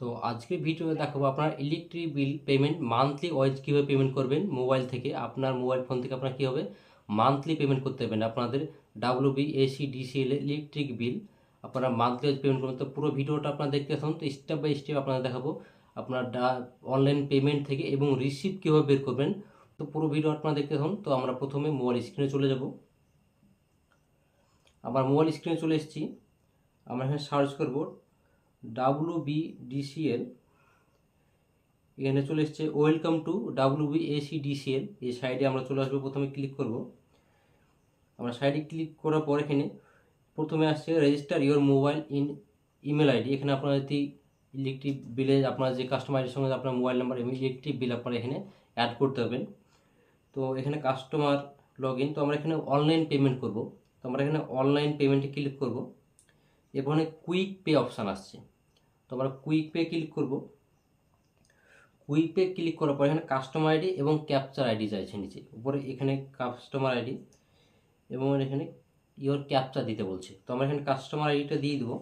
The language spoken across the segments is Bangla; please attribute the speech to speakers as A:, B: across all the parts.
A: তো আজকে ভিডিওতে দেখাবো আপনার electric bill payment monthly wise কীভাবে পেমেন্ট করবেন। মোবাইল থেকে আপনার মোবাইল ফোন থেকে আপনার কীভাবে মান্থলি পেমেন্ট করতে পারবেন আপনাদের WB AC DCL electric bill আপনারা মান্থলি ওয়াইজ পেমেন্ট করবেন। তো পুরো ভিডিওটা আপনারা দেখতে থাকুন। তো স্টেপ বাই স্টেপ আপনাদের দেখাবো আপনার অনলাইন পেমেন্ট থেকে এবং রিসিপ্ট কীভাবে বের করবেন। তো পুরো ভিডিও আপনারা দেখতে থাকুন। তো আমরা প্রথমে মোবাইল স্ক্রিনে চলে যাব। আমার মোবাইল স্ক্রিনে চলে এসেছি। আমরা এখানে সার্চ করব WBDCL। এখানে চলে এসছে ওয়েলকাম টু WBACDCL। এই সাইডে আমরা চলে আসবো, প্রথমে ক্লিক করব। আমরা সাইডে ক্লিক করার পর এখানে প্রথমে আসছে register your mobile in email ID. এখানে আপনার যদি ইলেকট্রিক বিলে আপনার যে কাস্টমার আইডির সঙ্গে আপনার মোবাইল নাম্বার এবং ইলেকট্রিক বিল আপনারা এখানে অ্যাড করতে হবেন। তো এখানে কাস্টমার লগ ইন। তো আমরা এখানে অনলাইন পেমেন্ট করব। তো আমরা এখানে অনলাইন পেমেন্টে ক্লিক করব। এখানে কুইক পে অপশান আসছে। তো আমরা কুইক পে ক্লিক করব। কুইক পে ক্লিক করার পর এখানে কাস্টমার আইডি এবং ক্যাপচার আইডি চাইছে নিচে উপরে। এখানে কাস্টমার আইডি এবং এখানে ইওর ক্যাপচার দিতে বলছে। তো আমরা এখানে কাস্টমার আইডিটা দিয়ে দেবো।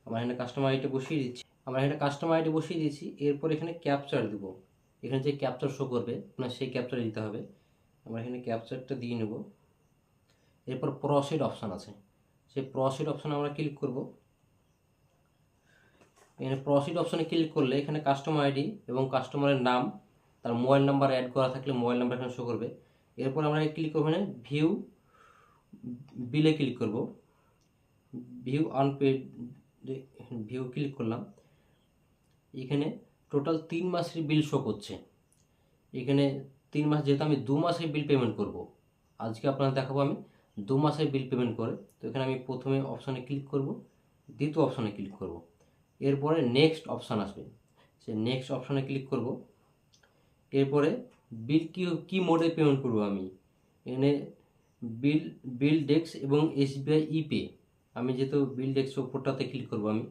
A: আমরা এখানে কাস্টমার আইডিটা বসিয়ে দিচ্ছি। আমরা এখানে কাস্টমার আইডি বসিয়ে দিয়েছি। এরপর এখানে ক্যাপচার দেবো। এখানে যে ক্যাপচার শো করবে আপনার সেই ক্যাপচার দিতে হবে। আমরা এখানে ক্যাপচারটা দিয়ে নেব। এরপর প্রসিড অপশান আছে, সেই প্রসিড অপশানে আমরা ক্লিক করব। এখানে প্রসিড অপশানে ক্লিক করলে এখানে কাস্টমার আইডি এবং কাস্টমারের নাম, তার মোবাইল নাম্বার অ্যাড করা থাকলে মোবাইল নাম্বার এখানে শো করবে। এরপর আমরা ক্লিক করবো এখানে ভিউ বিলে ক্লিক করব। ভিউ আনপেড ভিউ ক্লিক করলাম। এখানে টোটাল 3 মাসের বিল শো করছে। এখানে 3 মাস, যেহেতু আমি 2 মাসের বিল পেমেন্ট করব, আজকে আপনারা দেখাবো আমি 2 মাসের বিল পেমেন্ট করে। তো এখানে আমি প্রথমে অপশানে ক্লিক করব, দ্বিতীয় অপশানে ক্লিক করব। এরপরে নেক্সট অপশান আসবে, সে নেক্সট অপশানে ক্লিক করব। এরপরে বিল কি মোডে পেমেন্ট করব আমি, এখানে বিল ডেস্ক এবং SBI ইপে, আমি যেহেতু বিল ডেস্ক ওপরটাতে ক্লিক করব আমি।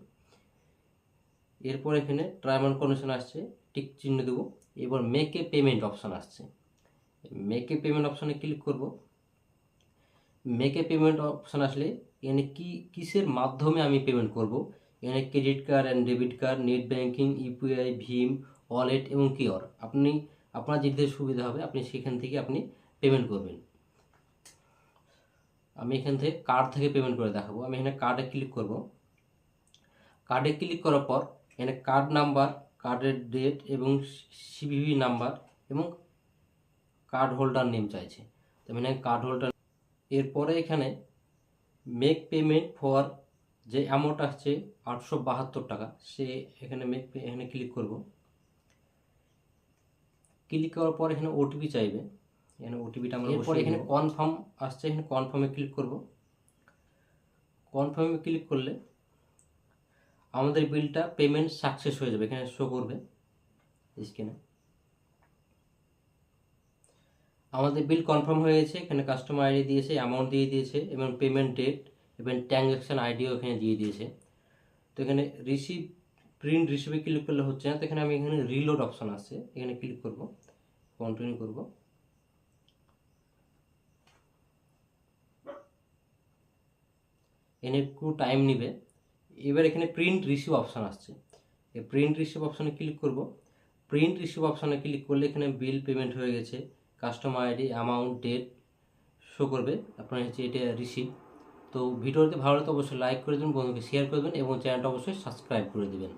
A: এরপর এখানে টার্ম অ্যান্ড কন্ডিশন আসছে, টিক চিহ্ন দেবো। এবার মেক এ পেমেন্ট অপশান আসছে, মেক এ পেমেন্ট অপশানে ক্লিক করব। মেক এ পেমেন্ট অপশান আসলে এখানে কিসের মাধ্যমে আমি পেমেন্ট করব, এখানে credit card and debit card, net banking, UPI, ভীম, ওয়ালেট এবং কিওর, আপনার যেতে সুবিধা হবে আপনি সেখান থেকে আপনি পেমেন্ট করবেন। আমি এখান থেকে কার্ড থেকে পেমেন্ট করে দেখাবো। আমি এখানে কার্ডে ক্লিক করব। কার্ডে ক্লিক করার পর এখানে কার্ড নাম্বার, কার্ডের ডেট এবং সিভিভি নাম্বার এবং কার্ড হোল্ডার নেম চাইছে। তো আমি এখানে কার্ড হোল্ডার। এরপরে এখানে মেক পেমেন্ট ফর যে অ্যামাউন্ট আসছে 872 টাকা, সে এখানে এখানে ক্লিক করব। ক্লিক করার পর এখানে ওটিপি চাইবে, এখানে ওটিপিটা আমরা এরপর এখানে কনফার্ম আসছে, এখানে কনফার্মে ক্লিক করব। কনফার্মে ক্লিক করলে আমাদের বিলটা পেমেন্ট সাকসেস হয়ে যাবে, এখানে শো করবে স্ক্রিনে। আমাদের বিল কনফার্ম হয়ে গেছে। এখানে কাস্টমার আইডি দিয়েছে, অ্যামাউন্ট দিয়ে দিয়েছে এবং পেমেন্ট ডেট এবং ট্রানজ্যাকশান আইডিও এখানে দিয়ে দিয়েছে। তো এখানে প্রিন্ট রিসিভে ক্লিক করলে হচ্ছে না। তো এখানে আমি এখানে রিলোড অপশান আসছে, এখানে ক্লিক করব, কন্টিনিউ করব। এখানে একটু টাইম নেবে। এবার এখানে প্রিন্ট রিসিভ অপশান আসছে, এই প্রিন্ট রিসিভ অপশানে ক্লিক করব। প্রিন্ট রিসিভ অপশানে ক্লিক করলে এখানে বিল পেমেন্ট হয়ে গেছে, customer ID, amount, date show করবে আপনার হচ্ছে এটা রিসিভ। তো ভিডিওটি ভালো লাগলে অবশ্যই লাইক করে দেবেন, বন্ধুকে শেয়ার করবেন এবং চ্যানেলটা অবশ্যই সাবস্ক্রাইব করে দেবেন।